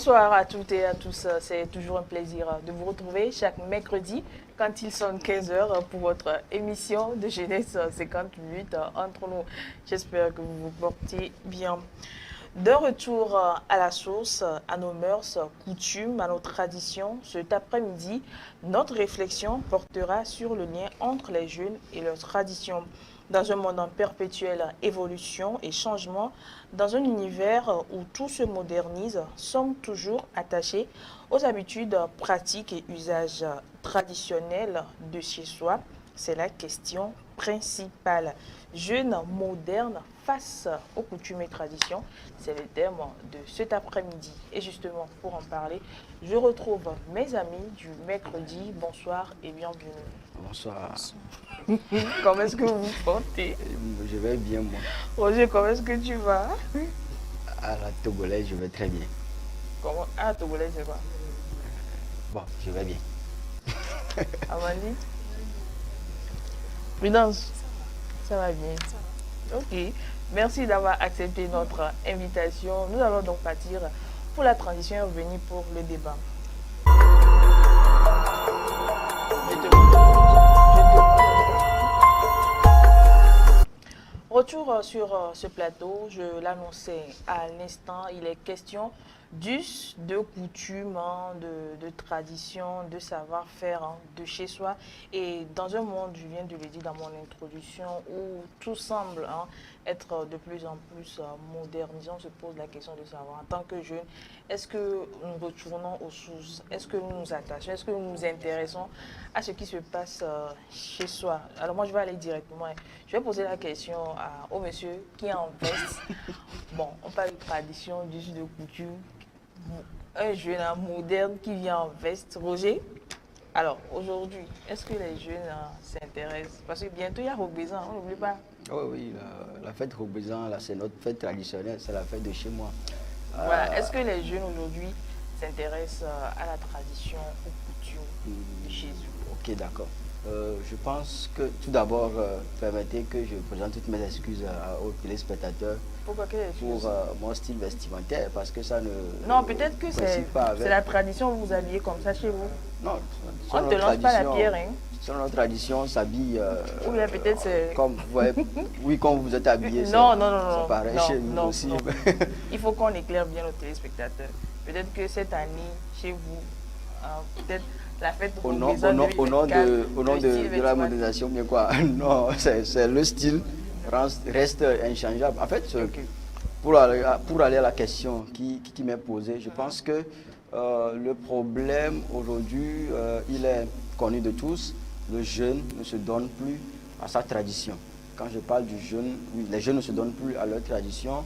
Bonsoir à toutes et à tous. C'est toujours un plaisir de vous retrouver chaque mercredi quand il sonne 15 heures pour votre émission de jeunesse 50 minutes entre nous. J'espère que vous vous portez bien. De retour à la source, à nos mœurs, coutumes, à nos traditions, cet après-midi, notre réflexion portera sur le lien entre les jeunes et leurs traditions. Dans un monde en perpétuelle évolution et changement, dans un univers où tout se modernise, sommes toujours attachés aux habitudes, pratiques et usages traditionnels de chez soi. C'est la question principale. Jeunes, modernes, face aux coutumes et traditions, c'est le thème de cet après-midi. Et justement, pour en parler, je retrouve mes amis du mercredi. Bonsoir et bienvenue. Bonsoir. Comment est-ce que vous vous portez? Je vais bien, moi. Roger, comment est-ce que tu vas? À la Togolaise, je vais très bien. Comment? Ah, Togolais, c'est quoi? Bon, je vais bien. Amandine? Prudence? Ça va bien. Ok. Merci d'avoir accepté notre invitation. Nous allons donc partir pour la transition et revenir pour le débat. Retour sur ce plateau, je l'annonçais à l'instant, il est question d'us, de coutumes, de tradition, de savoir-faire, de chez soi. Et dans un monde, je viens de le dire dans mon introduction, où tout semble être de plus en plus modernisé, on se pose la question de savoir, en tant que jeune, est-ce que nous retournons aux sources, est-ce que nous nous attachons, est-ce que nous nous intéressons à ce qui se passe chez soi? Alors moi, je vais aller directement. Je vais poser la question au monsieur qui est en veste. Bon, on parle de tradition, d'us, de coutume. Un jeune moderne qui vient en veste. Roger, alors aujourd'hui, est-ce que les jeunes s'intéressent? Parce que bientôt il y a Robézan, on n'oublie pas. Oui, oui, la fête Robézan, là, c'est notre fête traditionnelle, c'est la fête de chez moi. Voilà, est-ce que les jeunes aujourd'hui s'intéressent à la tradition, aux coutumes de chez eux? Ok, d'accord. Je pense que tout d'abord, permettez que je présente toutes mes excuses aux téléspectateurs Pourquoi quelle excuse? pour mon style vestimentaire, parce que ça ne Non, peut-être que coïncide pas avec... c'est la tradition, vous vous habillez comme ça chez vous. Non, On ne te lance pas la pierre, hein? Selon notre tradition, on s'habille Ou bien peut-être c'est... comme vous voyez, oui, comme vous êtes habillé. Non, non, non, non. C'est pareil Non, chez nous non, aussi. non. Il faut qu'on éclaire bien nos téléspectateurs. Peut-être que cette année, chez vous, peut-être la fête Au nom, Robinson au nom 2024, de la modernisation, bien quoi. Non, c'est le style reste inchangeable. En fait, Ok. pour aller à la question qui m'est posée, je pense que le problème aujourd'hui, il est connu de tous. Le jeune ne se donne plus à sa tradition. Quand je parle du jeune, oui, les jeunes ne se donnent plus à leur tradition.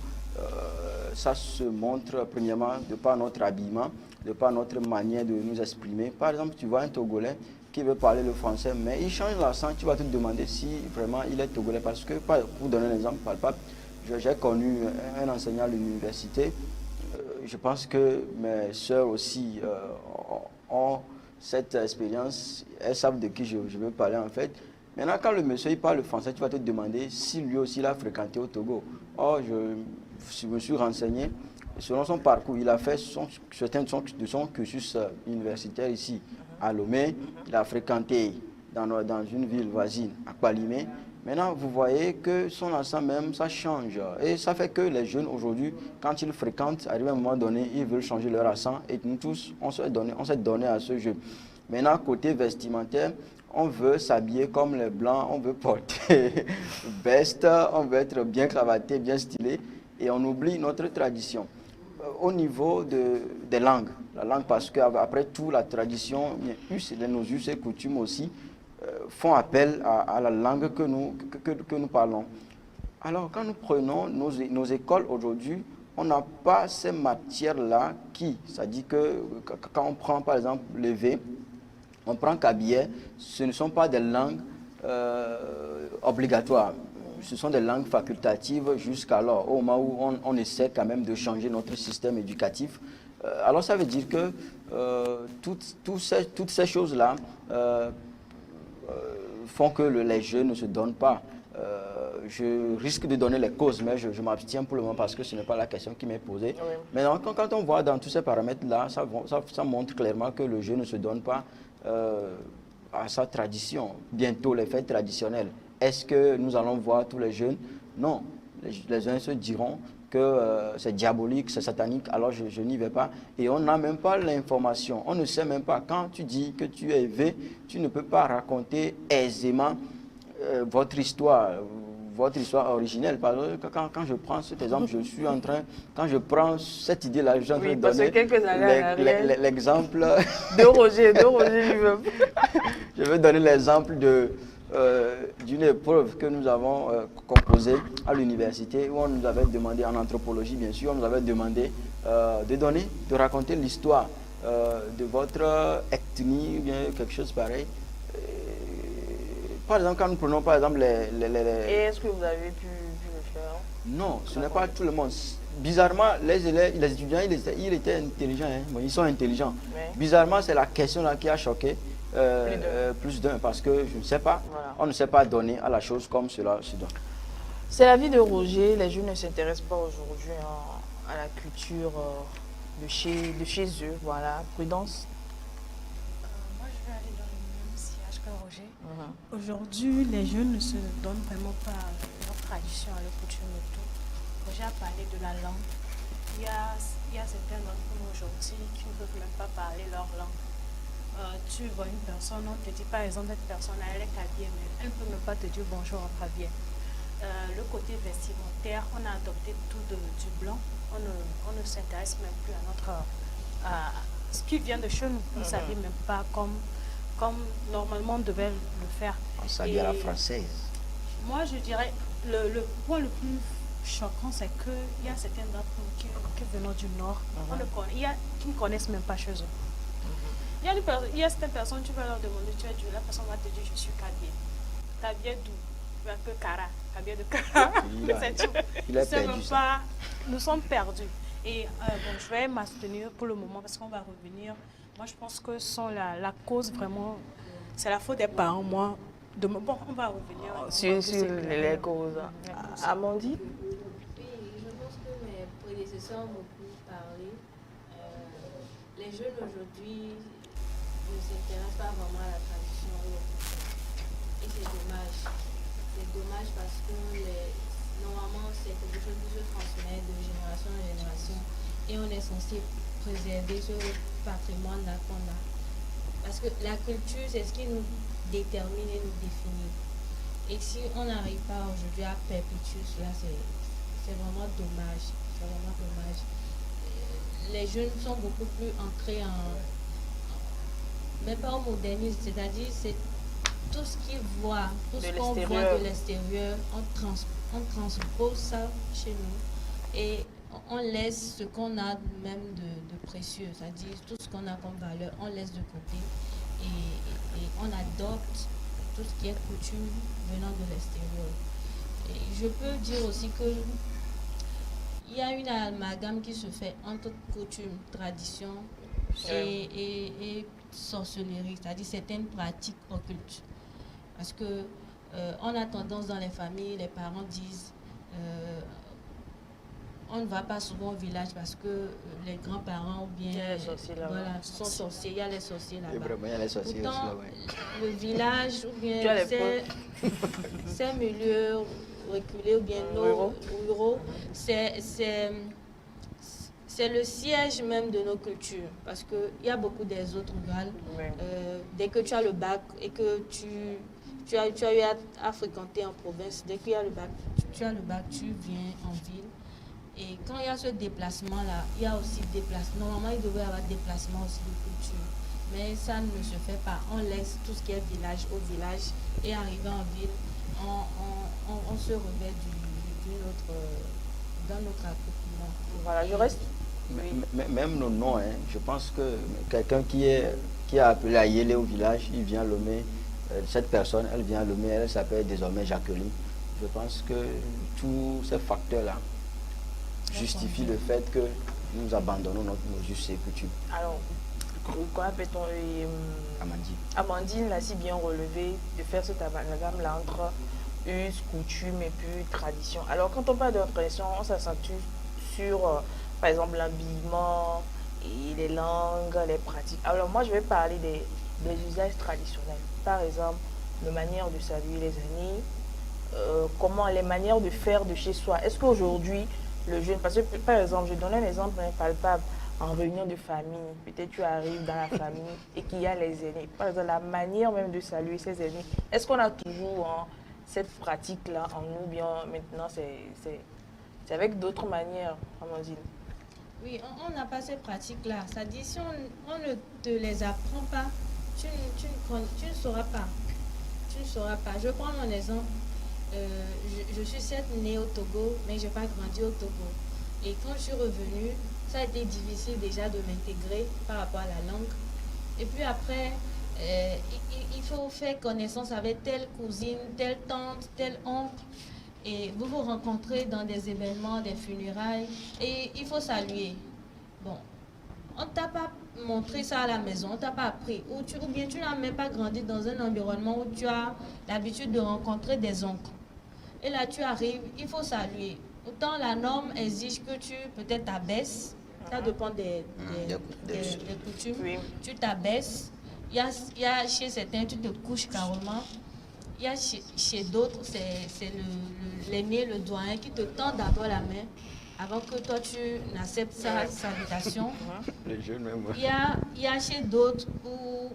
Ça se montre premièrement de par notre habillement, de par notre manière de nous exprimer. Par exemple, tu vois un Togolais qui veut parler le français, mais il change l'accent, tu vas te demander si vraiment il est Togolais. Parce que, pour donner un exemple palpable, j'ai connu un enseignant à l'université. Je pense que mes soeurs aussi ont cette expérience. Elles savent de qui je veux parler en fait. Maintenant, quand le monsieur il parle le français, tu vas te demander si lui aussi il a fréquenté au Togo. Or, je me suis renseigné. Selon son parcours, il a fait certains de son cursus universitaire ici, à Lomé. Il a fréquenté dans une ville voisine, à Kpalimé. Maintenant, vous voyez que son accent même, ça change. Et ça fait que les jeunes aujourd'hui, quand ils fréquentent, arrivé à un moment donné, ils veulent changer leur accent. Et nous tous, on s'est donné à ce jeu. Maintenant, côté vestimentaire, on veut s'habiller comme les blancs, on veut porter veste, on veut être bien cravaté, bien stylé. Et on oublie notre tradition. Au niveau des langues, la langue, parce qu'après tout, la tradition, nos us et coutumes aussi, font appel à la langue que nous parlons. Alors, quand nous prenons nos écoles aujourd'hui, on n'a pas ces matières-là c'est-à-dire que quand on prend par exemple le V, on prend Kabylie, ce ne sont pas des langues obligatoires. Ce sont des langues facultatives jusqu'alors, au moment où on essaie quand même de changer notre système éducatif. Alors ça veut dire que toutes ces choses-là font que les jeunes ne se donnent pas. je risque de donner les causes, mais je m'abstiens pour le moment parce que ce n'est pas la question qui m'est posée. Oui. Maintenant, quand on voit dans tous ces paramètres-là, ça montre clairement que le jeu ne se donne pas à sa tradition. Bientôt, les fêtes traditionnelles. Est-ce que nous allons voir tous les jeunes? Non. Les uns se diront que c'est diabolique, c'est satanique, alors je n'y vais pas. Et on n'a même pas l'information. On ne sait même pas. Quand tu dis que tu es élevé, tu ne peux pas raconter aisément votre histoire originelle. Parce que quand je prends cet exemple, je suis en train, quand je prends cette idée-là, je suis en train de donner l'exemple de Roger lui-même. Je vais donner l'exemple d'une épreuve que nous avons composée à l'université où on nous avait demandé, en anthropologie bien sûr, on nous avait demandé de raconter l'histoire de votre ethnie ou bien quelque chose pareil. Par exemple, quand nous prenons par exemple Et est-ce que vous avez pu le faire? Non, ce n'est pas tout le monde. Bizarrement, les étudiants, ils étaient intelligents, hein. Bon, ils sont intelligents. Oui. Bizarrement, c'est la question là qui a choqué plus d'un, parce que je ne sais pas, voilà. On ne sait pas donner à la chose comme cela se donne. C'est l'avis de Roger. Les jeunes ne s'intéressent pas aujourd'hui à la culture de chez eux. Voilà, Prudence. Moi, je vais aller dans le même sillage que Roger. Aujourd'hui, les jeunes ne se donnent vraiment pas à leur tradition, à leur coutume et tout. Roger a parlé de la langue. Il y a certains d'entre nous aujourd'hui qui ne peuvent même pas parler leur langue. Tu vois une personne, on te dit par exemple, cette personne elle est kabyle, mais elle ne peut même pas te dire bonjour en kabyle. Le côté vestimentaire, on a adopté tout du blanc. On ne s'intéresse même plus à ce qui vient de chez nous. On ne s'habille même pas comme normalement on devait le faire. On s'habille à la française. Moi, je dirais, le point le plus choquant, c'est qu'il y a certains d'entre nous qui venant du Nord, qui ne connaissent même pas chez eux. Il y a certaines personnes, tu vas leur demander, tu es d'où? La personne va te dire, je suis kabyle. Kabyle d'où? Tu vas que Kara. Kabyle de Kara. C'est tout. Il est perdu, ça. Nous sommes perdus. Et bon, je vais m'abstenir pour le moment parce qu'on va revenir. Moi, je pense que la cause vraiment, c'est la faute des parents. Moi, bon, on va revenir. Sur les causes. Amandine? Oui, je pense que mes prédécesseurs ont beaucoup parlé. Les jeunes aujourd'hui ne s'intéressent pas vraiment à la tradition. Et c'est dommage. C'est dommage parce que normalement, c'est quelque chose qui se transmet de génération en génération. Et on est censé préserver ce patrimoine-là qu'on a. Parce que la culture, c'est ce qui nous détermine et nous définit. Et si on n'arrive pas aujourd'hui à perpétuer cela, c'est vraiment dommage. C'est vraiment dommage. Les jeunes sont beaucoup plus ancrés mais pas au modernisme, c'est-à-dire c'est tout ce qu'ils voient, tout ce qu'on voit de l'extérieur, on transpose ça chez nous et on laisse ce qu'on a même de précieux, c'est-à-dire tout ce qu'on a comme valeur, on laisse de côté et on adopte tout ce qui est coutume venant de l'extérieur. Et je peux dire aussi que il y a une amalgame qui se fait entre coutume, tradition et sorcellerie, c'est-à-dire certaines pratiques occultes. Parce que on a tendance dans les familles, les parents disent on ne va pas souvent au village parce que les grands-parents ou bien sont sorciers, il y a les sorciers là-bas. Il y a les sorciers pourtant, aussi là-bas. Le village ou bien ces milieux reculés ou bien ruraux, c'est le siège même de nos cultures, parce qu'il y a beaucoup des autres rurales. Dès que tu as le bac et que tu as eu à fréquenter en province, dès qu'il y a le bac, tu viens en ville. Et quand il y a ce déplacement-là, il y a aussi déplacement. Normalement, il devrait y avoir déplacement aussi de culture. Mais ça ne se fait pas. On laisse tout ce qui est village au village et arrivé en ville, on se revêt dans notre accoutrement. Voilà, je reste. Même nos noms, hein, je pense que quelqu'un qui a appelé à Yélé au village, il vient nommer cette personne, elle vient nommer, elle s'appelle désormais Jacqueline. Je pense que tous ces facteurs-là justifient le fait que nous abandonnons nos us et coutumes. Alors, quoi appelle-t-on Amandine. Amandine l'a si bien relevé de faire cet amalgame-là entre us, coutumes et puis traditions. Alors, quand on parle de tradition, on s'accentue sur, par exemple, l'habillement et les langues, les pratiques. Alors, moi, je vais parler des usages traditionnels. Par exemple, les manières de saluer les aînés, comment les manières de faire de chez soi. Est-ce qu'aujourd'hui, le jeune, parce que par exemple, je donne un exemple palpable, en réunion de famille, peut-être tu arrives dans la famille et qu'il y a les aînés. Par exemple, la manière même de saluer ces aînés, est-ce qu'on a toujours cette pratique-là en nous, bien maintenant c'est avec d'autres manières, Amandine? Oui, on n'a pas ces pratiques-là. Ça dit, si on ne te les apprend pas, tu ne sauras pas. Tu ne sauras pas. Je prends mon exemple. Je suis certes née au Togo, mais je n'ai pas grandi au Togo. Et quand je suis revenue, ça a été difficile déjà de m'intégrer par rapport à la langue. Et puis après, il faut faire connaissance avec telle cousine, telle tante, tel oncle. Et vous vous rencontrez dans des événements, des funérailles, et il faut saluer. Bon, on ne t'a pas montré ça à la maison, on ne t'a pas appris. Ou bien tu n'as même pas grandi dans un environnement où tu as l'habitude de rencontrer des oncles. Et là, tu arrives, il faut saluer. Autant la norme exige que tu peut-être t'abaisses, ça dépend des coutumes, oui. Tu t'abaisses. Il y a chez certains, tu te couches carrément. Il y a chez d'autres, c'est l'aîné, le doyen qui te tend d'abord la main avant que toi tu n'acceptes sa salutation. Les jeunes même. Il y a chez d'autres où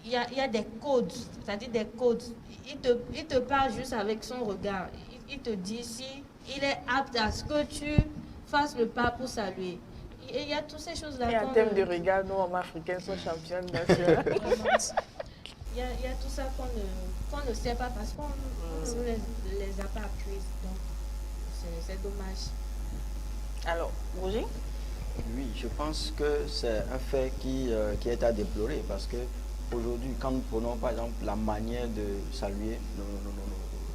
il y a des codes, c'est-à-dire des codes. Il te parle juste avec son regard. Il te dit si il est apte à ce que tu fasses le pas pour saluer. Et il y a toutes ces choses-là. Et en termes de regard, nous, hommes africains, sommes championnes nationales. Il y a tout ça qu'on ne sait pas parce qu'on ne les a pas appris. Donc, c'est dommage. Alors, Roger? Oui, je pense que c'est un fait qui est à déplorer parce que aujourd'hui, quand nous prenons par exemple la manière de saluer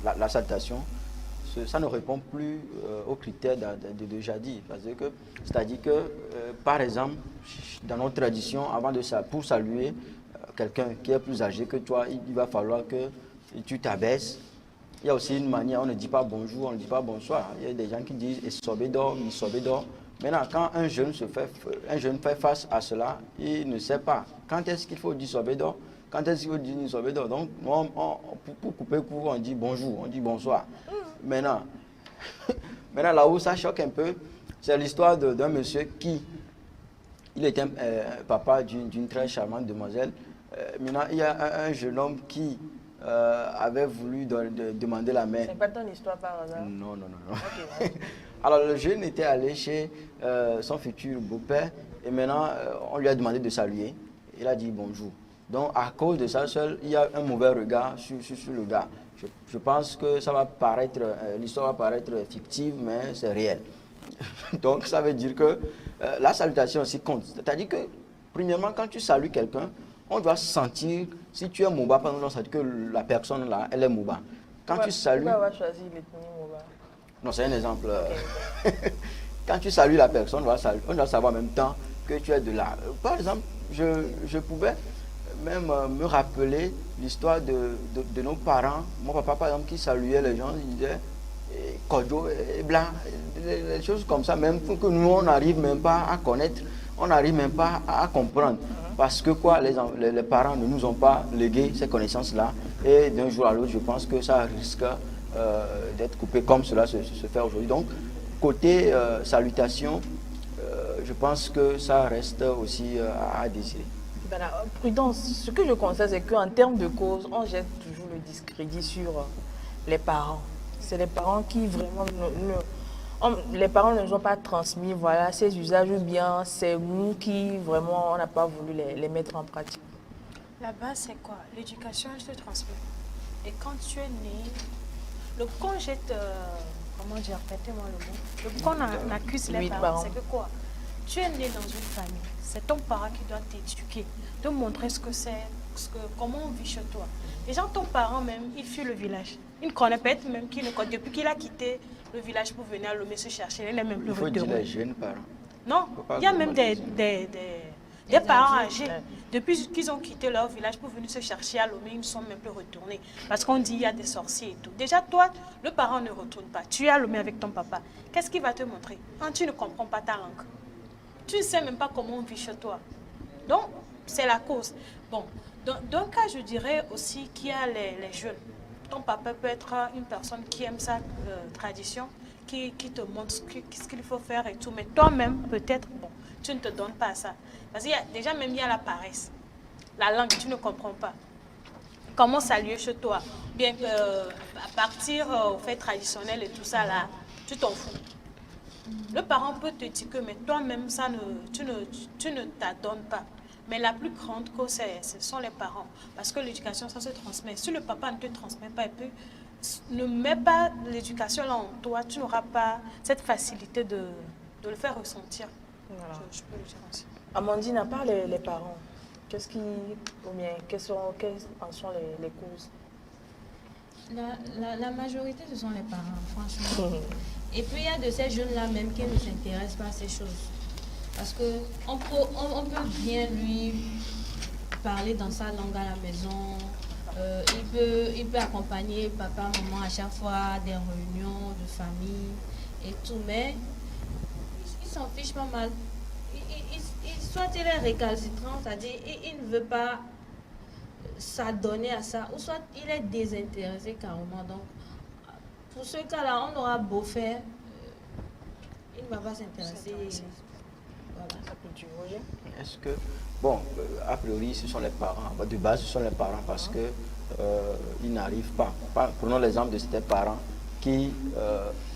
la salutation, ça ne répond plus aux critères de jadis. C'est-à-dire que, par exemple, dans notre tradition, pour saluer quelqu'un qui est plus âgé que toi, il va falloir que tu t'abaisses. Il y a aussi une manière, on ne dit pas bonjour, on ne dit pas bonsoir. Il y a des gens qui disent isobédor. Maintenant, quand un jeune fait face à cela, il ne sait pas quand est-ce qu'il faut dire isobédor, quand est-ce qu'il faut dire isobédor. Donc, pour couper court, on dit bonjour, on dit bonsoir. Maintenant, là où ça choque un peu, c'est l'histoire d'un monsieur il était papa d'une très charmante demoiselle. Maintenant, il y a un jeune homme qui avait voulu demander la main. C'est pas ton histoire par hasard? Non. Okay. Alors, le jeune était allé chez son futur beau-père et maintenant, on lui a demandé de saluer. Il a dit bonjour. Donc, à cause de ça seul, il y a un mauvais regard sur le gars. Je pense que l'histoire va paraître fictive, mais c'est réel. Donc, ça veut dire que la salutation aussi compte. C'est-à-dire que, premièrement, quand tu salues quelqu'un, on doit sentir, si tu es Mouba, on sent que la personne là, elle est Mouba. Quand tu salues... Pourquoi avoir choisi l'ethnie Mouba? Non, c'est un exemple. Okay. Quand tu salues la personne, on doit savoir en même temps que tu es de là. Par exemple, je pouvais même me rappeler l'histoire de nos parents. Mon papa, par exemple, qui saluait les gens, il disait Kodjo et blanc, des choses comme ça, même que nous, on n'arrive même pas à connaître, on n'arrive même pas à comprendre. Parce que les parents ne nous ont pas légué ces connaissances-là. Et d'un jour à l'autre, je pense que ça risque d'être coupé comme cela se fait aujourd'hui. Donc, côté salutation, je pense que ça reste aussi à désirer. Voilà, prudence, ce que je constate, c'est qu'en termes de cause, on jette toujours le discrédit sur les parents. C'est les parents qui vraiment les parents ne nous ont pas transmis ces usages, ou bien c'est nous qui vraiment on n'a pas voulu les mettre en pratique. La base, c'est quoi? L'éducation, elle se transmet. Et quand tu es né, quand comment dire, répétez-moi le mot. Quand on accuse les parents, c'est que quoi? Tu es né dans une famille. C'est ton parent qui doit t'éduquer, te montrer ce que c'est, comment on vit chez toi. Déjà, ton parent même, il fuit le village. Il ne connaît peut-être même qu'il ne connaît. Depuis qu'il a quitté le village pour venir à Lomé se chercher, il n'est même plus retourné. Il faut dire les jeunes parents. Non, il y a même Des parents âgés, depuis qu'ils ont quitté leur village pour venir se chercher à Lomé, ils ne sont même plus retournés. Parce qu'on dit qu'il y a des sorciers et tout. Déjà, toi, le parent ne retourne pas. Tu es à Lomé avec ton papa. Qu'est-ce qu'il va te montrer quand tu ne comprends pas ta langue? Tu ne sais même pas comment on vit chez toi. Donc, c'est la cause. Bon, dans le cas, je dirais aussi qu'il y a les jeunes. Ton papa peut être une personne qui aime sa tradition, qui te montre ce qu'il faut faire et tout. Mais toi-même, peut-être, bon, tu ne te donnes pas à ça. Parce qu'il y a, déjà, même il y a la paresse. La langue, tu ne comprends pas. Comment saluer chez toi? Bien que à partir aux fêtes traditionnelles et tout ça, là, tu t'en fous. Le parent peut te dire que mais toi-même, ça tu ne t'adonnes pas. Mais la plus grande cause, ce sont les parents. Parce que l'éducation, ça se transmet. Si le papa ne te transmet pas, ne mets pas l'éducation là en toi, tu n'auras pas cette facilité de le faire ressentir. Voilà. Je peux le dire ainsi. Amandine, à part les parents, quelles en sont les causes? La majorité, ce sont les parents, franchement. Et puis, il y a de ces jeunes-là même qui ne s'intéressent pas à ces choses. Parce qu'on peut bien lui parler dans sa langue à la maison. Il peut accompagner papa, maman à chaque fois à des réunions de famille et tout. Mais il s'en fiche pas mal. Soit il est récalcitrant, c'est-à-dire il ne veut pas s'adonner à ça, ou soit il est désintéressé carrément. Donc, pour ce cas-là, on aura beau faire, il ne va pas s'intéresser. Voilà. Est-ce que, bon, a priori, ce sont les parents. De base, ce sont les parents parce que ils n'arrivent pas. Prenons l'exemple de ces parents qui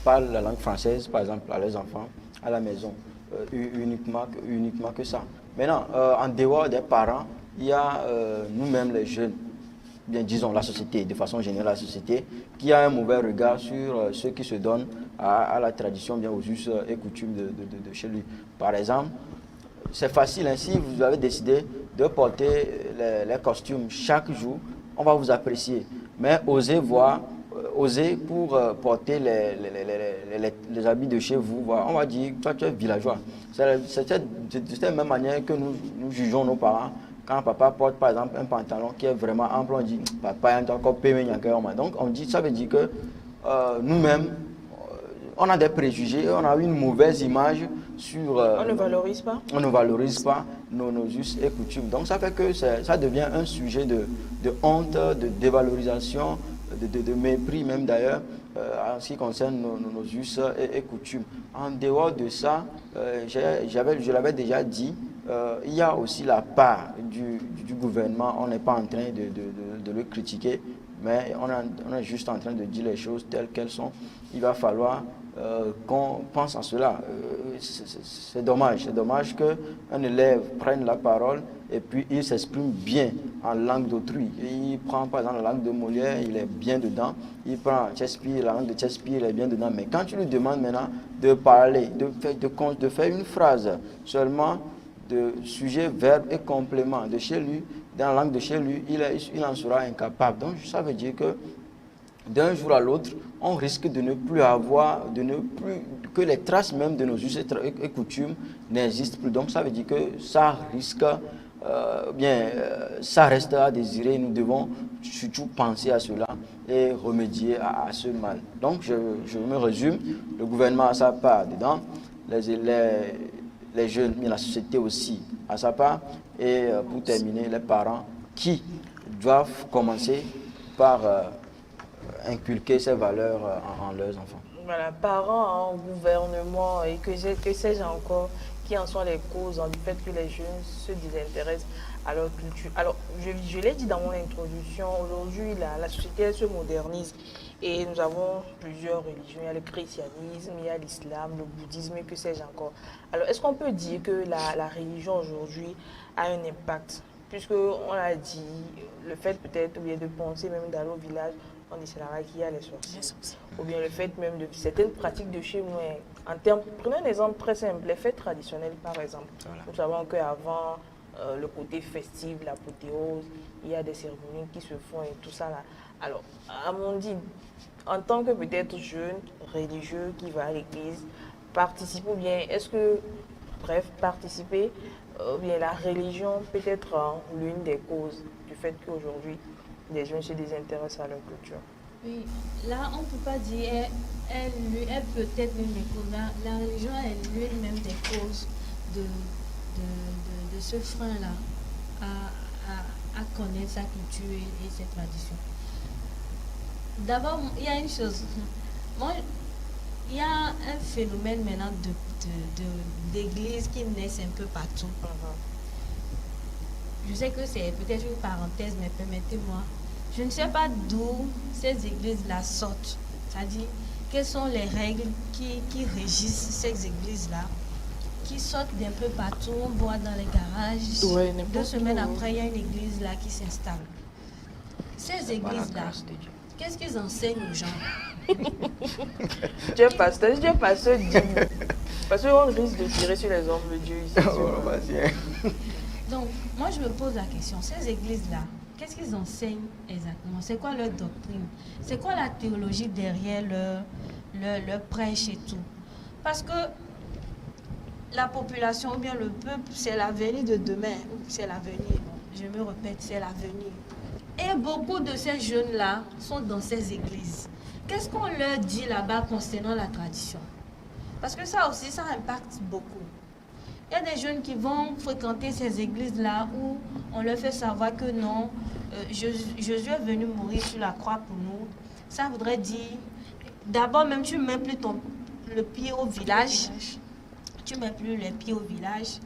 parlent la langue française, par exemple, à leurs enfants, à la maison, uniquement que ça. Maintenant, en dehors des parents, il y a nous-mêmes les jeunes, bien disons la société, de façon générale la société, qui a un mauvais regard sur ceux qui se donnent à la tradition, bien aux us et coutumes de chez lui. Par exemple, c'est facile, hein, si vous avez décidé de porter les costumes chaque jour, on va vous apprécier. Mais osez pour porter les habits de chez vous, on va dire, toi tu es villageois. C'est de cette même manière que nous jugeons nos parents. Quand papa porte par exemple un pantalon qui est vraiment ample, on dit papa est encore pémé. Donc on dit, ça veut dire que nous-mêmes, on a des préjugés, on a une mauvaise image sur... on ne valorise pas. On ne valorise pas nos us et coutumes. Donc ça fait que ça devient un sujet de honte, de dévalorisation, de mépris même d'ailleurs, en ce qui concerne nos us et coutumes. En dehors de ça, je l'avais déjà dit, il y a aussi la part du gouvernement. On n'est pas en train de le critiquer, mais on est juste en train de dire les choses telles qu'elles sont. Il va falloir qu'on pense à cela. C'est dommage qu'un élève prenne la parole et puis il s'exprime bien en langue d'autrui. Il prend par exemple la langue de Molière, il est bien dedans. Il prend Shakespeare, la langue de Shakespeare, il est bien dedans. Mais quand tu lui demandes maintenant de parler, de faire une phrase seulement de sujet, verbe et complément de chez lui, dans la langue de chez lui, il en sera incapable. Donc ça veut dire que d'un jour à l'autre, on risque de ne plus que les traces même de nos us et coutumes n'existent plus. Donc ça veut dire que ça risque, ça reste à désirer. Nous devons surtout penser à cela et remédier à ce mal. Donc je me résume, le gouvernement a sa part dedans, les jeunes, mais la société aussi a sa part. Et pour terminer, les parents qui doivent commencer par inculquer ces valeurs en leurs enfants. Voilà, parents, gouvernement et que sais-je encore, qui en sont les causes du fait que les jeunes se désintéressent à leur culture. Alors, je l'ai dit dans mon introduction, aujourd'hui, la société elle se modernise et nous avons plusieurs religions. Il y a le christianisme, il y a l'islam, le bouddhisme et que sais-je encore. Alors, est-ce qu'on peut dire que la religion aujourd'hui a un impact? Puisqu'on a dit, le fait peut-être de penser même d'aller au village, on dit c'est là qu'il y a les sorciers. Ou bien le fait même de certaines pratiques de chez nous. Prenons un exemple très simple, les fêtes traditionnelles par exemple. Voilà. Nous savons qu'avant le côté festif, l'apothéose, il y a des cérémonies qui se font et tout ça là. Alors, Amandine, en tant que peut-être jeune religieux qui va à l'église, participe ou bien est-ce que, bref, participer bien la religion peut être l'une des causes du fait qu'aujourd'hui, les jeunes se désintéressent à leur culture. Oui, là, on ne peut pas dire elle peut être l'une des causes. La religion est l'une même des causes de ce frein-là à connaître sa culture et ses traditions. D'abord, il y a une chose. Moi, il y a un phénomène maintenant d'églises qui naissent un peu partout. Je sais que c'est peut-être une parenthèse, mais permettez-moi. Je ne sais pas d'où ces églises-là sortent. C'est-à-dire, quelles sont les règles qui régissent ces églises-là, qui sortent d'un peu partout. On voit dans les garages. Ouais, 2 semaines après, il y a une église là qui s'installe. Ces églises-là, qu'est-ce qu'ils enseignent aux gens? Dieu pasteur, dis-nous. Parce qu'on risque de tirer sur les hommes de Dieu ici. Donc, moi, je me pose la question, ces églises-là, qu'est-ce qu'ils enseignent exactement? C'est quoi leur doctrine? C'est quoi la théologie derrière leur prêche et tout? Parce que la population ou bien le peuple, c'est l'avenir de demain. C'est l'avenir. Je me répète, c'est l'avenir. Et beaucoup de ces jeunes-là sont dans ces églises. Qu'est-ce qu'on leur dit là-bas concernant la tradition? Parce que ça aussi, ça impacte beaucoup. Il y a des jeunes qui vont fréquenter ces églises-là où on leur fait savoir que non, Jésus est venu mourir sur la croix pour nous. Ça voudrait dire, d'abord même tu ne mets plus le pied au village. Tu ne mets plus les pieds au village.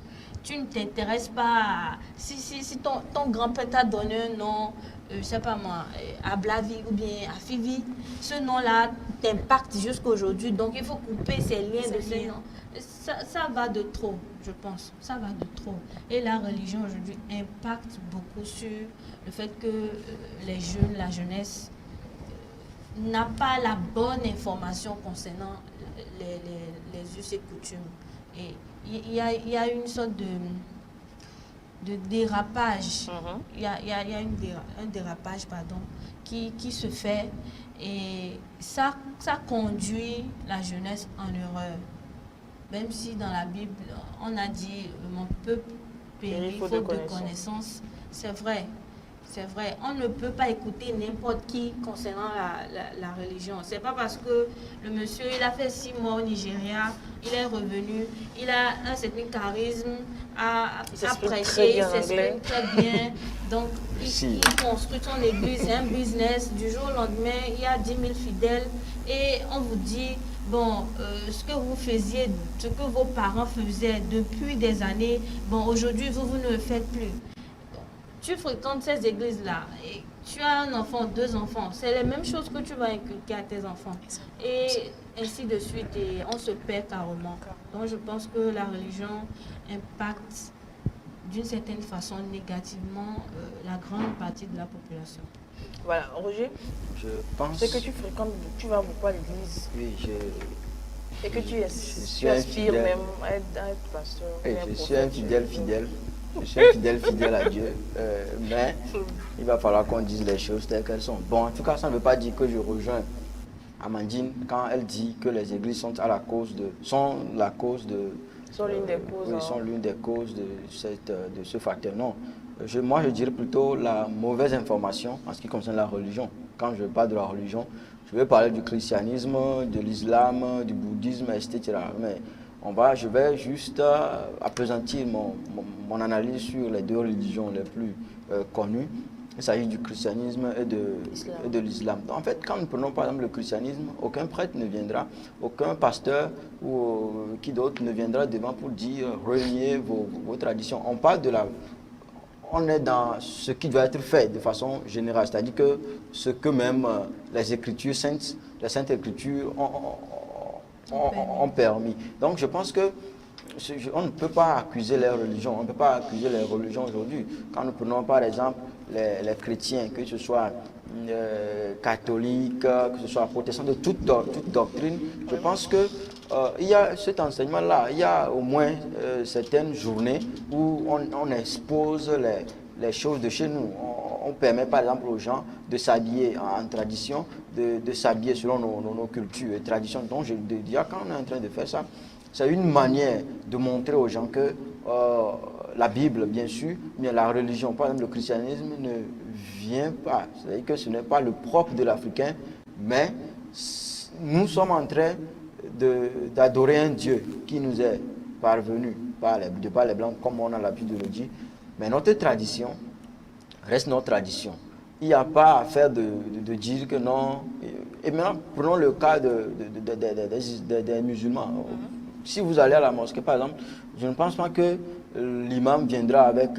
Tu ne t'intéresses pas à... Si ton grand-père t'a donné un nom, je ne sais pas moi, à Blavi ou bien à Fivi, ce nom-là t'impacte jusqu'aujourd'hui. Donc il faut couper ces liens de ces noms. Ça va de trop, je pense. Ça va de trop. Et la religion aujourd'hui impacte beaucoup sur le fait que les jeunes, la jeunesse, n'a pas la bonne information concernant les us et coutumes. Et il y a une sorte de dérapage. Il y a un dérapage qui se fait et ça conduit la jeunesse en erreur. Même si dans la Bible, on a dit « mon peuple périt faute de connaissance », c'est vrai. C'est vrai, on ne peut pas écouter n'importe qui concernant la religion. C'est pas parce que le monsieur, il a fait 6 mois au Nigeria, il est revenu, il a un certain charisme, à prêcher, il s'exprime très bien. Donc, il construit son église, c'est un business. Du jour au lendemain, il y a 10 000 fidèles et on vous dit, bon, ce que vous faisiez, ce que vos parents faisaient depuis des années, bon, aujourd'hui, vous ne le faites plus. Tu fréquentes ces églises-là et tu as un enfant, 2 enfants, c'est les mêmes choses que tu vas inculquer à tes enfants. Et ainsi de suite, et on se perd carrément. Donc je pense que la religion impacte d'une certaine façon négativement la grande partie de la population. Voilà, Roger, je pense... c'est que tu fréquentes, tu vas beaucoup à l'église. Oui, et que tu aspires même à être pasteur. Je suis un fidèle. Je suis un fidèle à Dieu, mais il va falloir qu'on dise les choses telles qu'elles sont. Bon, en tout cas, ça ne veut pas dire que je rejoins Amandine quand elle dit que les églises sont l'une des causes de ce facteur. Non, moi je dirais plutôt la mauvaise information en ce qui concerne la religion. Quand je parle de la religion, je vais parler du christianisme, de l'islam, du bouddhisme, etc. Mais je vais juste appesantir mon analyse sur les 2 religions les plus connues. Il s'agit du christianisme et de l'islam. En fait, quand nous prenons par exemple le christianisme, aucun prêtre ne viendra, aucun pasteur ou qui d'autre ne viendra devant pour dire reniez vos traditions. On est dans ce qui doit être fait de façon générale, c'est-à-dire que ce que même les Écritures saintes, les Saintes Écritures ont permis. Donc je pense que on ne peut pas accuser les religions, on ne peut pas accuser les religions aujourd'hui. Quand nous prenons par exemple les chrétiens, que ce soit catholiques, que ce soit protestants, de toute doctrine, je pense que il y a cet enseignement-là, il y a au moins certaines journées où on expose les choses de chez nous. On permet par exemple aux gens de s'habiller en tradition, de s'habiller selon nos cultures et traditions. Donc je dis, quand on est en train de faire ça, c'est une manière de montrer aux gens que la Bible, bien sûr, mais la religion, par exemple le christianisme, ne vient pas. C'est-à-dire que ce n'est pas le propre de l'Africain, mais nous sommes en train d'adorer un Dieu qui nous est parvenu de par les Blancs, comme on a l'habitude de le dire. Mais notre tradition reste notre tradition. Il n'y a pas à faire de dire que non. Et maintenant, prenons le cas des musulmans. Si vous allez à la mosquée, par exemple, je ne pense pas que l'imam viendra avec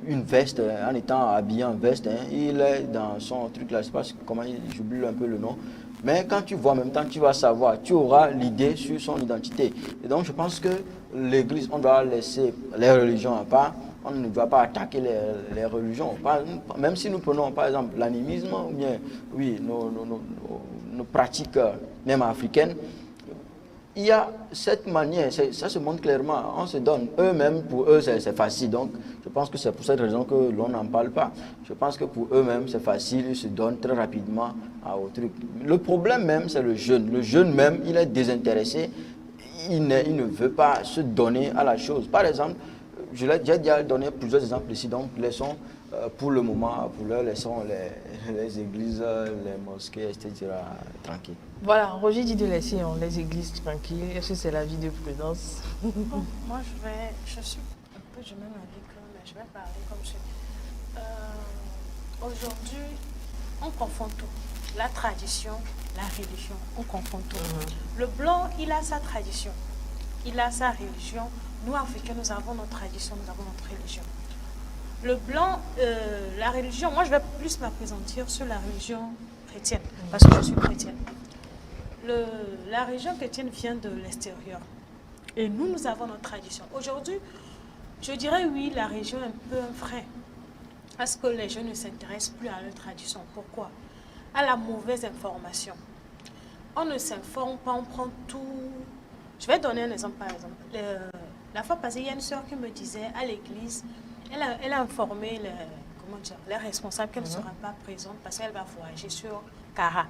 une veste, en étant habillé en veste. Il est dans son truc là, je ne sais pas comment, j'oublie un peu le nom. Mais quand tu vois, en même temps, tu vas savoir, tu auras l'idée sur son identité. Et donc, je pense que l'Église, on doit laisser les religions à part. On ne doit pas attaquer les religions. Même si nous prenons, par exemple, l'animisme, ou bien, oui, nos pratiques, même africaines, il y a cette manière, ça se montre clairement, on se donne. Eux-mêmes, pour eux, c'est facile. Donc, je pense que c'est pour cette raison que l'on n'en parle pas. Je pense que pour eux-mêmes, c'est facile, ils se donnent très rapidement au truc. Le problème même, c'est le jeune. Le jeune même, il est désintéressé. Il ne veut pas se donner à la chose. Par exemple, j'ai déjà donné plusieurs exemples ici, donc laissons pour le moment, laissons les églises, les mosquées, etc. tranquilles. Voilà, Roger dit de laisser les églises tranquilles. Est-ce que c'est la vie de prudence? Bon, moi, je suis un peu du même avis que, mais je vais parler comme je dis. Aujourd'hui, on confond tout. La tradition, la religion, on confond tout. Le blanc, il a sa tradition, il a sa religion. Nous, Africains, nous avons notre tradition, nous avons notre religion. Le blanc, la religion, moi, je vais plus m'appesantir sur la religion chrétienne, parce que je suis chrétienne. La religion chrétienne vient de l'extérieur. Et nous avons notre tradition. Aujourd'hui, je dirais oui, la religion est un peu un frein. Parce que les jeunes ne s'intéressent plus à leur tradition. Pourquoi? À la mauvaise information. On ne s'informe pas, on prend tout. Je vais donner un exemple, par exemple. La fois passée, il y a une soeur qui me disait à l'église, elle a informé les responsables qu'elle ne sera pas présente parce qu'elle va voyager sur Kara.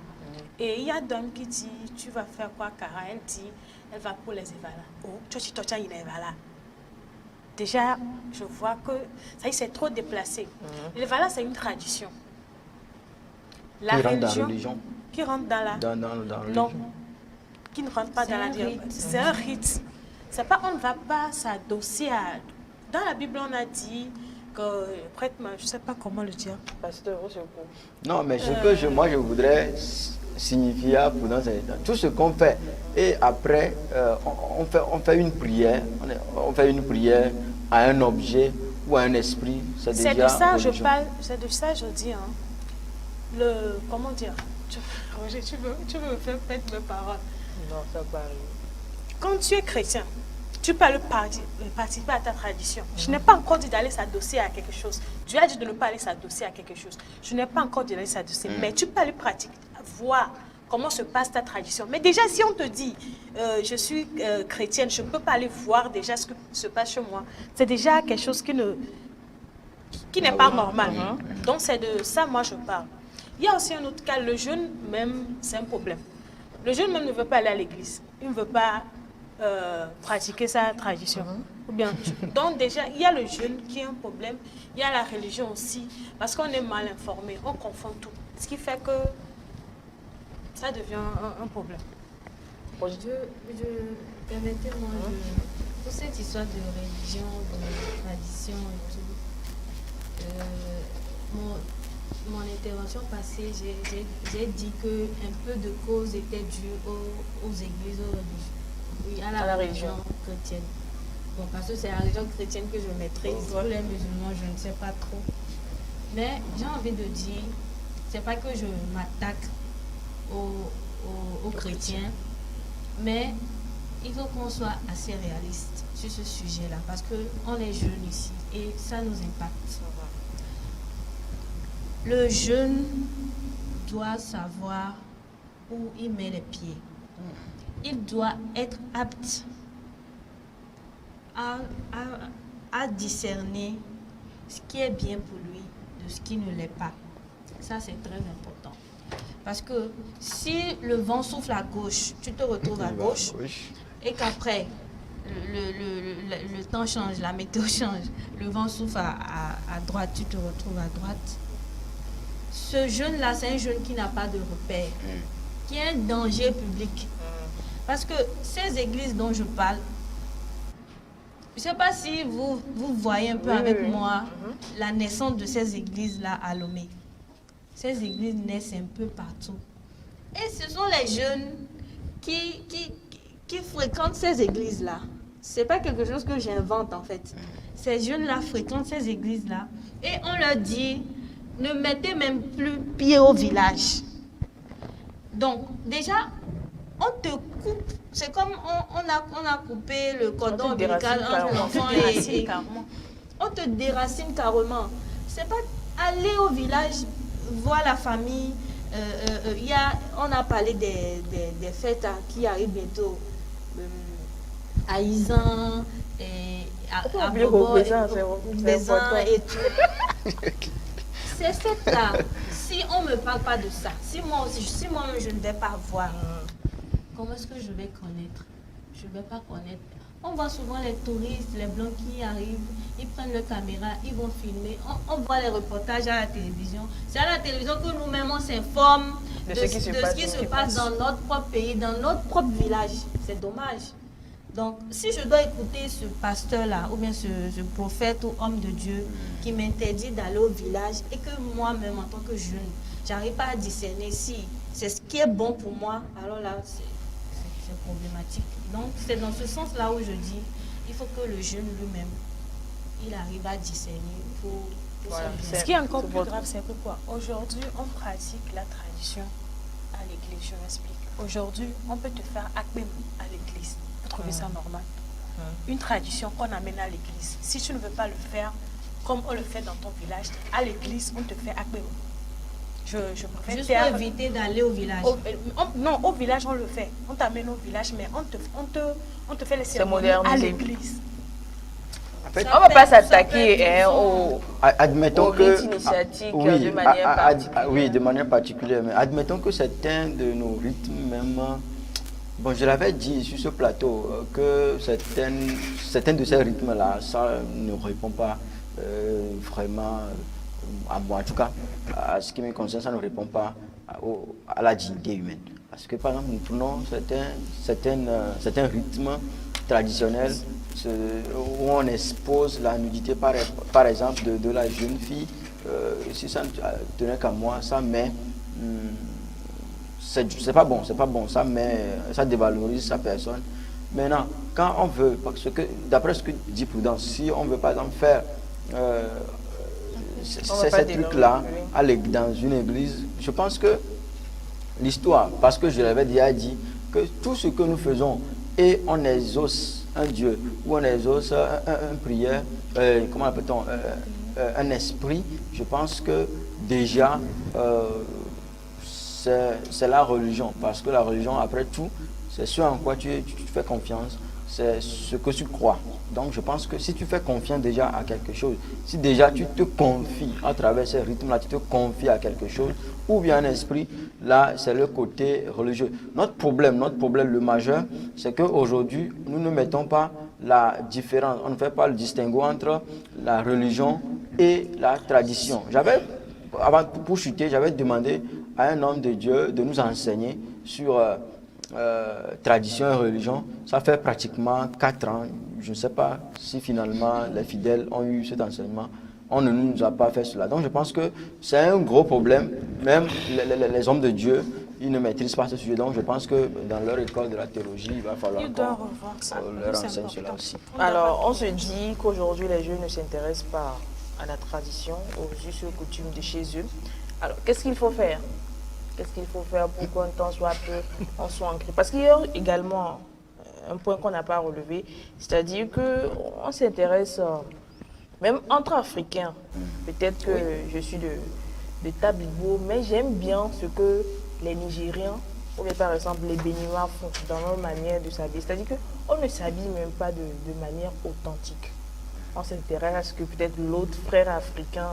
Et il y a Dom qui dit, tu vas faire quoi Kara? Elle dit, elle va pour les Evala. Oh, tu as une Evala. Déjà, je vois que ça y est, c'est trop déplacé. L'Evala, c'est une tradition. La religion qui rentre dans la non, qui ne rentre pas dans la religion. C'est un rite. C'est pas, on ne va pas s'adosser à... Dans la Bible, on a dit que prêtre, je ne sais pas comment le dire. Pasteur, au secours. Non, mais ce que moi, je voudrais signifier pour dans tout ce qu'on fait. Et après, on fait une prière. On fait une prière à un objet ou à un esprit. C'est de ça religion. Je parle, c'est de ça je dis. Hein. Comment dire? Roger, tu veux me faire perdre mes paroles? Non, ça va arriver. Quand tu es chrétien, tu peux participer à ta tradition. Je n'ai pas encore dit d'aller s'adosser à quelque chose. Dieu a dit de ne pas aller s'adosser à quelque chose. Je n'ai pas encore dit d'aller s'adosser, mais tu peux aller pratiquer, voir comment se passe ta tradition. Mais déjà, si on te dit, je suis chrétienne, je ne peux pas aller voir déjà ce que se passe chez moi, c'est déjà quelque chose qui n'est pas normal. Donc, c'est de ça, moi, je parle. Il y a aussi un autre cas, le jeune même, c'est un problème. Le jeune même ne veut pas aller à l'église. Il ne veut pas pratiquer sa tradition. Ou bien, donc déjà, il y a le jeune qui est un problème. Il y a la religion aussi, parce qu'on est mal informé, on confond tout. Ce qui fait que ça devient un problème. Permettez-moi, pour cette histoire de religion, de tradition et tout, mon intervention passée, j'ai dit qu'un peu de cause était due aux églises, oui, à la religion chrétienne. Bon, parce que c'est la religion chrétienne que je maîtrise. Pour les musulmans, je ne sais pas trop. Mais j'ai envie de dire, c'est pas que je m'attaque aux chrétiens, mais il faut qu'on soit assez réaliste sur ce sujet-là, parce qu'on est jeunes ici et ça nous impacte. Le jeune doit savoir où il met les pieds. Il doit être apte à discerner ce qui est bien pour lui de ce qui ne l'est pas. Ça, c'est très important. Parce que si le vent souffle à gauche, tu te retrouves à gauche, et qu'après, le temps change, la météo change, le vent souffle à droite, tu te retrouves à droite. Ce jeune-là, c'est un jeune qui n'a pas de repère, qui est un danger public. Parce que ces églises dont je parle, je ne sais pas si vous voyez un peu avec moi la naissance de ces églises-là à Lomé. Ces églises naissent un peu partout. Et ce sont les jeunes qui fréquentent ces églises-là. Ce n'est pas quelque chose que j'invente en fait. Ces jeunes-là fréquentent ces églises-là et on leur dit, ne mettez même plus pied au village. Donc déjà, on te coupe. C'est comme on a coupé le cordon ombilical entre l'enfant et on te déracine carrément. C'est pas aller au village, voir la famille. On a parlé des fêtes qui arrivent bientôt à Izan et à Bobo, et tout. Ces fêtes-là, si on ne me parle pas de ça, si moi-même je ne vais pas voir, comment est-ce que je vais connaître? Je ne vais pas connaître. On voit souvent les touristes, les blancs qui arrivent, ils prennent leur caméra, ils vont filmer. On voit les reportages à la télévision. C'est à la télévision que nous-mêmes on s'informe de ce qui se passe dans notre propre pays, dans notre propre village. C'est dommage. Donc, si je dois écouter ce pasteur-là, ou bien ce prophète ou homme de Dieu qui m'interdit d'aller au village et que moi-même, en tant que jeune, j'arrive pas à discerner si c'est ce qui est bon pour moi, alors là, c'est problématique. Donc, c'est dans ce sens-là où je dis, il faut que le jeune lui-même, il arrive à discerner pour voilà, son bien. Ce qui est encore plus grave, c'est que quoi? Aujourd'hui, on pratique la tradition à l'église, je m'explique. Aujourd'hui, on peut te faire akbem à l'église. Vous trouvez ça normal? Une tradition qu'on amène à l'église. Si tu ne veux pas le faire comme on le fait dans ton village, à l'église, on te fait akbem. Je préfère Juste faire... pour éviter d'aller au village. Non, au village, on le fait. On t'amène au village, mais on te fait les cérémonies à l'église. En fait, on ne va pas s'attaquer aux admettons rites que initiatiques oui, de manière particulière. oui, de manière particulière. Mais admettons que certains de nos rythmes, même, bon, je l'avais dit sur ce plateau, que certains de ces rythmes-là, ça ne répond pas vraiment à moi, en tout cas, à ce qui me concerne, ça ne répond pas à la dignité humaine. Parce que, par exemple, nous prenons certains rythmes traditionnels où on expose la nudité, par exemple, de la jeune fille. Si ça ne tenait qu'à moi, ça met... c'est pas bon, ça dévalorise sa personne. Maintenant, quand on veut, parce que d'après ce que dit Prudence, si on veut par exemple faire ces trucs-là dans une église, je pense que l'histoire, parce que je l'avais déjà dit, que tout ce que nous faisons et on exauce un Dieu ou on exauce une prière, comment appelle-t-on, un esprit, je pense que déjà c'est la religion, parce que la religion, après tout, c'est ce en quoi tu fais confiance, c'est ce que tu crois. Donc je pense que si tu fais confiance déjà à quelque chose, si déjà tu te confies à travers ces rythmes-là, tu te confies à quelque chose, ou bien un esprit, là c'est le côté religieux. Notre problème le majeur, c'est qu'aujourd'hui, nous ne mettons pas la différence, on ne fait pas le distinguo entre la religion et la tradition. Pour chuter, j'avais demandé à un homme de Dieu de nous enseigner sur tradition et religion. Ça fait pratiquement 4 ans. Je ne sais pas si finalement les fidèles ont eu cet enseignement. On ne nous a pas fait cela. Donc je pense que c'est un gros problème. Même les hommes de Dieu, ils ne maîtrisent pas ce sujet. Donc je pense que dans leur école de la théologie, il va falloir qu'on leur enseigne cela aussi. Alors on se dit qu'aujourd'hui les jeunes ne s'intéressent pas à la tradition, aux us et aux coutumes de chez eux. Alors qu'est-ce qu'il faut faire? Qu'est-ce qu'il faut faire pour qu'un temps soit ancré? Parce qu'il y a également un point qu'on n'a pas relevé, c'est-à-dire qu'on s'intéresse, même entre Africains, peut-être que je suis de Tablibo, mais j'aime bien ce que les Nigériens, ou bien par exemple les Béninois font dans leur manière de s'habiller. C'est-à-dire qu'on ne s'habille même pas de manière authentique. On s'intéresse à ce que peut-être l'autre frère africain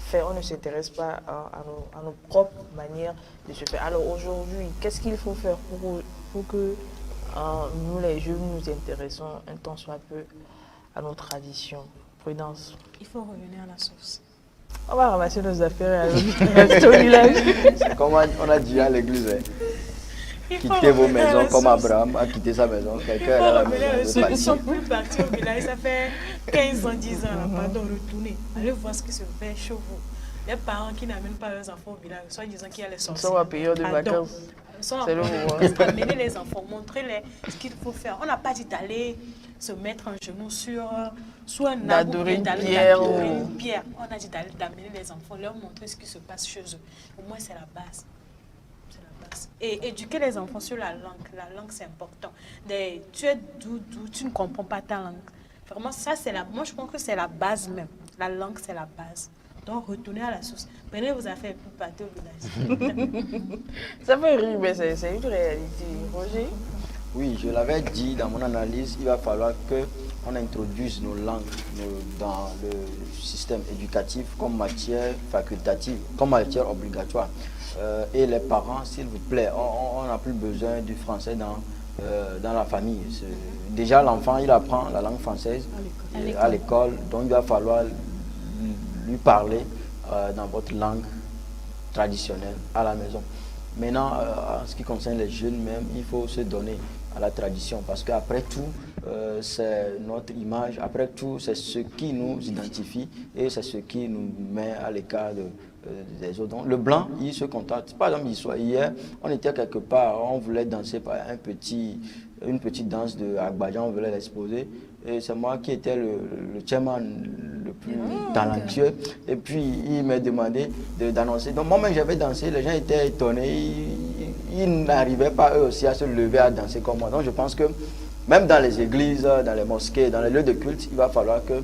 fait, on ne s'intéresse pas à nos propres manières de se faire. Alors aujourd'hui, qu'est-ce qu'il faut faire pour que nous les jeunes nous intéressons un temps soit peu à nos traditions. Prudence. Il faut revenir à la source. On va ramasser nos affaires et aller au village. Comme on a dit à l'église, quittez vos maisons comme Abraham a quitté sa maison. Quelqu'un est dans la maison. Ils sont plus partis au village, ça fait 15 ans, 10 ans, là, pardon, retourner. Allez voir ce qui se fait chez vous. Les parents qui n'amènent pas leurs enfants au village, soit disant qu'il y a les sorciers. Ils sont en période de vacances. C'est le moment. Amener les enfants, montrer ce qu'il faut faire. On n'a pas dit d'aller se mettre en genou sur soit un arbre, d'adorer une pierre. On a dit d'amener les enfants, leur montrer ce qui se passe chez eux. Au moins, c'est la base. C'est la base. Et éduquer les enfants sur la langue. La langue, c'est important. Tu es d'où, tu ne comprends pas ta langue. Vraiment, ça, moi, je pense que c'est la base même. La langue, c'est la base. Donc, retournez à la source. Prenez vos affaires pour partir au village. Ça fait rire, mais c'est une réalité. Roger? Oui, je l'avais dit dans mon analyse, il va falloir qu'on introduise nos langues dans le système éducatif comme matière facultative, comme matière obligatoire. Et les parents, s'il vous plaît, on n'a plus besoin du français dans la famille. Déjà, l'enfant, il apprend la langue française à l'école, donc il va falloir lui parler dans votre langue traditionnelle à la maison. Maintenant, en ce qui concerne les jeunes même, il faut se donner à la tradition parce qu'après tout, c'est notre image, après tout, c'est ce qui nous identifie et c'est ce qui nous met à l'écart des autres. Donc, le blanc, il se contente. Par exemple, hier, on était quelque part, on voulait danser par une petite danse de Agbaja, on voulait l'exposer. Et c'est moi qui étais le chairman le plus talentueux. Et puis, il m'a demandé d'annoncer. Donc, moi-même, j'avais dansé. Les gens étaient étonnés. Ils n'arrivaient pas, eux aussi, à se lever à danser comme moi. Donc, je pense que même dans les églises, dans les mosquées, dans les lieux de culte, il va falloir que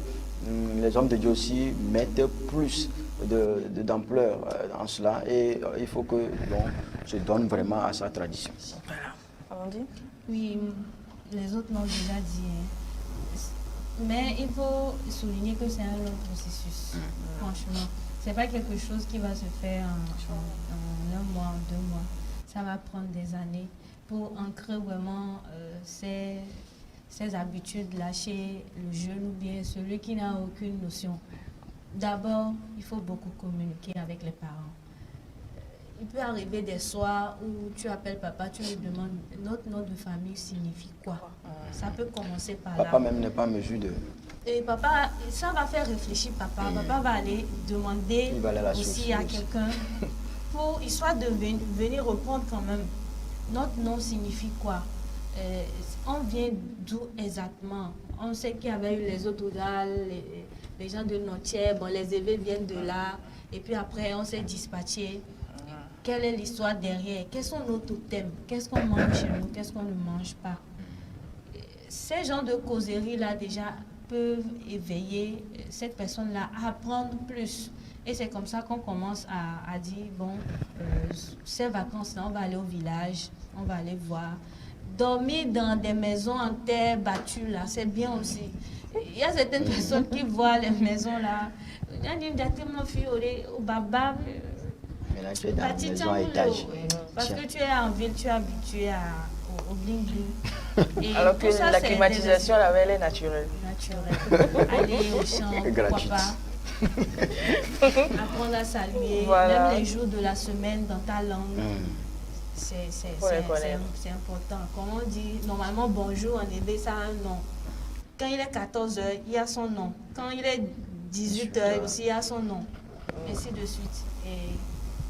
les hommes de Dieu aussi mettent plus d'ampleur en cela. Et il faut que l'on se donne vraiment à sa tradition. Voilà. Amandine? Oui, les autres l'ont déjà dit. Mais il faut souligner que c'est un long processus, franchement. Ce n'est pas quelque chose qui va se faire en un mois, en 2 mois. Ça va prendre des années pour ancrer vraiment ces habitudes-là chez le jeune ou bien celui qui n'a aucune notion. D'abord, il faut beaucoup communiquer avec les parents. Il peut arriver des soirs où tu appelles papa, tu lui demandes notre nom de famille signifie quoi. Ça peut commencer par là. Papa même n'est pas en mesure de... Et papa, ça va faire réfléchir papa. Papa va aller demander aussi à quelqu'un pour histoire de venir reprendre quand même. Notre nom signifie quoi. On vient d'où exactement. On sait qu'il y avait eu les Autodales, les gens de Notière, bon, les évêques viennent de là. Et puis après, on s'est dispatché. Quelle est l'histoire derrière? Quels sont nos totems? Qu'est-ce qu'on mange chez nous? Qu'est-ce qu'on ne mange pas? Ces gens de causerie-là, déjà, peuvent éveiller cette personne-là à apprendre plus. Et c'est comme ça qu'on commence à dire, bon, ces vacances-là, on va aller au village, on va aller voir. Dormir dans des maisons en terre battue, là, c'est bien aussi. Il y a certaines personnes qui voient les maisons, là. Maintenant, tu es dans la maison à étage. Parce que tu es en ville, tu es habitué au bling bling. Alors que la climatisation, là, elle est naturelle. Aller au champ, pourquoi pas. Apprendre à saluer, voilà. Même les jours de la semaine dans ta langue. C'est important. Comme on dit, normalement, bonjour en hébreu, ça a un nom. Quand il est 14h, il y a son nom. Quand il est 18h aussi, il y a son nom. Ainsi de suite. Et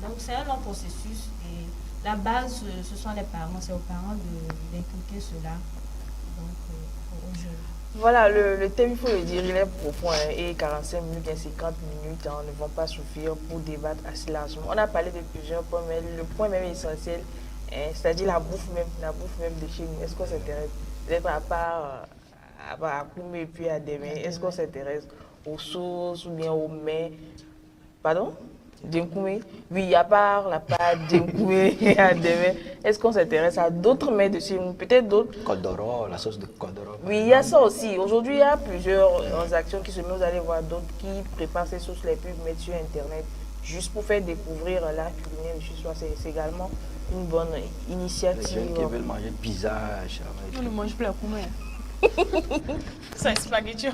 donc, c'est un long processus. Et la base, ce sont les parents. C'est aux parents d'inculquer cela aux jeunes. Voilà, le thème, il faut le dire, il est profond et 45 minutes et 50 minutes ne vont pas suffire pour débattre assez largement. On a parlé de plusieurs points, mais le point même essentiel, c'est-à-dire la bouffe même de chez nous. Est-ce qu'on s'intéresse peut-être à part à Koumé et puis à Démé, est-ce qu'on s'intéresse aux sauces ou bien aux mets? Pardon? Dinkoumé. Oui, à part la pâte Dinkoumé et à Démé, est-ce qu'on s'intéresse à d'autres mets de chez nous? Peut-être d'autres. Kodoro, la sauce de Kodoro. Oui, il y a ça aussi. Aujourd'hui, il y a plusieurs actions qui se mettent. Vous allez voir d'autres qui préparent ces sauces, les pubs, mettre sur Internet, juste pour faire découvrir l'art culinaire de chez soi. C'est également une bonne Les initiative. jeunes qui veulent manger pizza, On ne mange plus la combien. C'est spaghetti.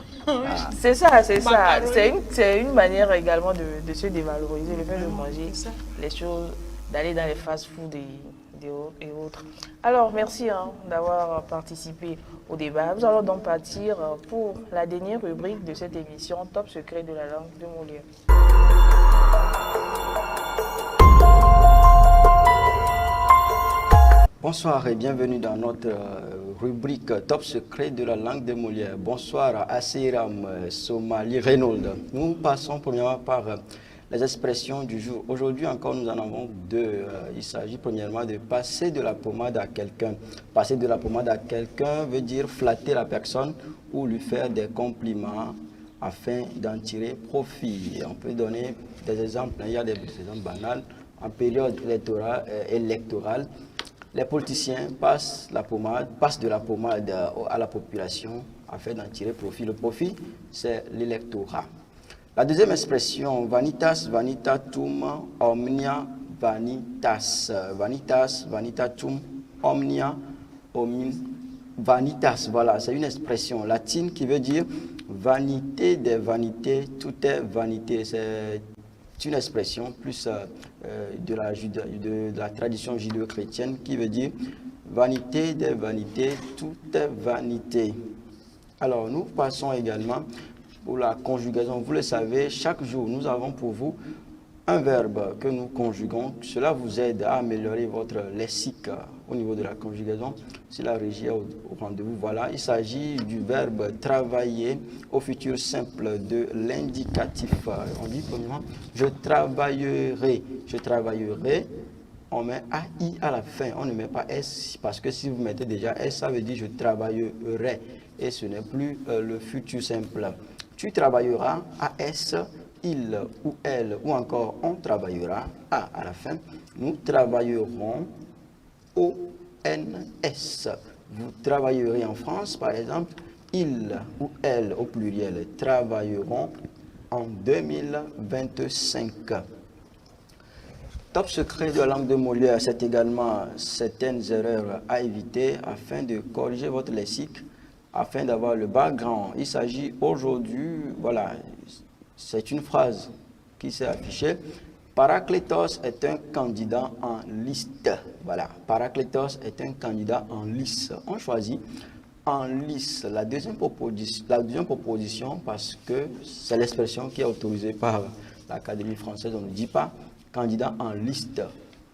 C'est ça, c'est ça. Macaroni. C'est une manière également de se dévaloriser, le fait de manger c'est ça. les choses, d'aller dans les fast-food et autres. Alors, merci d'avoir participé au débat. Nous allons donc partir pour la dernière rubrique de cette émission, Top secret de la langue de Molière. Bonsoir et bienvenue dans notre rubrique Top secret de la langue de Molière. Bonsoir à Asiram Somali Reynolds. Nous passons premièrement par les expressions du jour. Aujourd'hui encore, nous en avons deux. Il s'agit premièrement de passer de la pommade à quelqu'un. Passer de la pommade à quelqu'un veut dire flatter la personne ou lui faire des compliments afin d'en tirer profit. On peut donner des exemples. Il y a des exemples banals. En période électorale, les politiciens passent de la pommade à la population afin d'en tirer profit. Le profit, c'est l'électorat. La deuxième expression, vanitas vanitatum omnia vanitas. Vanitas vanitatum omnia vanitas. Voilà, c'est une expression latine qui veut dire vanité des vanités, tout est vanité. C'est une expression plus de la tradition judéo-chrétienne qui veut dire vanité des vanités, tout est vanité. Alors, nous passons également pour la conjugaison. Vous le savez, chaque jour, nous avons pour vous un verbe que nous conjuguons. Cela vous aide à améliorer votre lexique au niveau de la conjugaison. Si la régie est au rendez-vous, voilà. Il s'agit du verbe travailler au futur simple de l'indicatif. On dit premièrement, je travaillerai. Je travaillerai. On met AI à la fin. On ne met pas S parce que si vous mettez déjà S, ça veut dire je travaillerai. Et ce n'est plus le futur simple. Tu travailleras, AS, il ou elle, ou encore on travaillera, A à la fin. Nous travaillerons, ONS. Vous travaillerez en France, par exemple, il ou elle au pluriel travailleront en 2025. Top secret de la langue de Molière, c'est également certaines erreurs à éviter afin de corriger votre lexique, afin d'avoir le background. Il s'agit aujourd'hui, voilà, c'est une phrase qui s'est affichée. Paraclétos est un candidat en liste. Voilà, Paraclétos est un candidat en liste. On choisit en liste la deuxième proposition parce que c'est l'expression qui est autorisée par l'Académie française. On ne dit pas candidat en liste.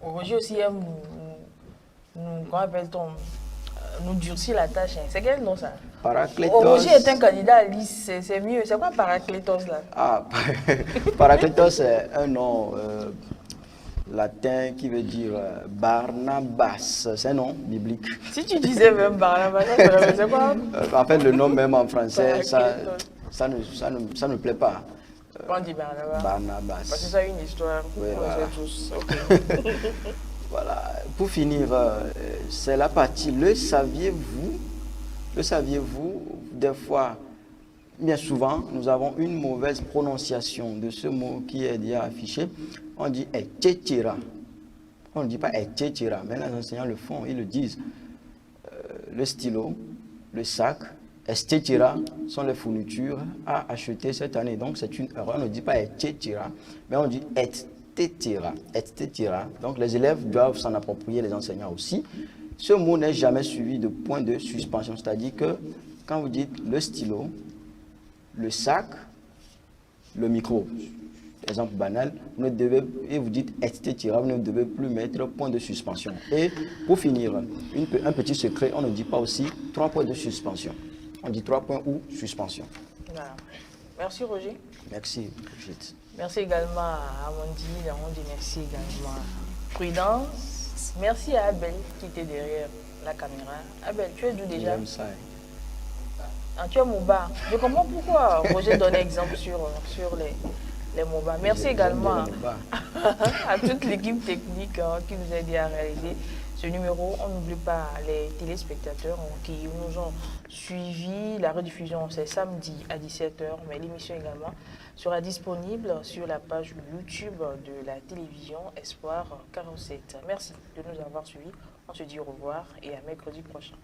Roger aussi aime comment appelle-t-on, nous durcir la tâche. C'est quel nom ça? Paraclétos. Roger est un candidat à liste, c'est mieux. C'est quoi Paraclétos là? Ah, Paraclétos c'est un nom latin qui veut dire Barnabas. C'est un nom biblique. Si tu disais même Barnabas, c'est quoi? En fait, le nom même en français, ça ne plaît pas. On dit Barnabas. Barnabas. Parce que ça a une histoire. Oui, on voilà. sait tous. Okay. Voilà. Pour finir, c'est la partie le saviez-vous. Le saviez-vous, des fois, bien souvent, nous avons une mauvaise prononciation de ce mot qui est déjà affiché. On dit etchetira. On ne dit pas etchetira, mais les enseignants le font, ils le disent. Le stylo, le sac, etchetira sont les fournitures à acheter cette année. Donc c'est une erreur. On ne dit pas etchetira, mais on dit etchetira. Etchetira. Donc les élèves doivent s'en approprier, les enseignants aussi. Ce mot n'est jamais suivi de point de suspension. C'est-à-dire que quand vous dites le stylo, le sac, le micro, exemple banal, et vous dites etc., vous ne devez plus mettre point de suspension. Et pour finir, un petit secret, on ne dit pas aussi 3 points de suspension. On dit 3 points ou suspension. Voilà. Merci Roger. Merci Brigitte. Merci également à Amandine. On dit merci également à Prudence. Merci à Abel qui était derrière la caméra. Abel, tu es d'où déjà? J'aime ça. Ah, tu es Mouba. Je comprends pourquoi Roger donnait exemple sur les Mouba. Merci également à toute l'équipe technique qui nous a aidé à réaliser ce numéro. On n'oublie pas les téléspectateurs qui nous ont suivis. La rediffusion, c'est samedi à 17h, mais l'émission également sera disponible sur la page YouTube de la télévision Espoir 47. Merci de nous avoir suivis. On se dit au revoir et à mercredi prochain.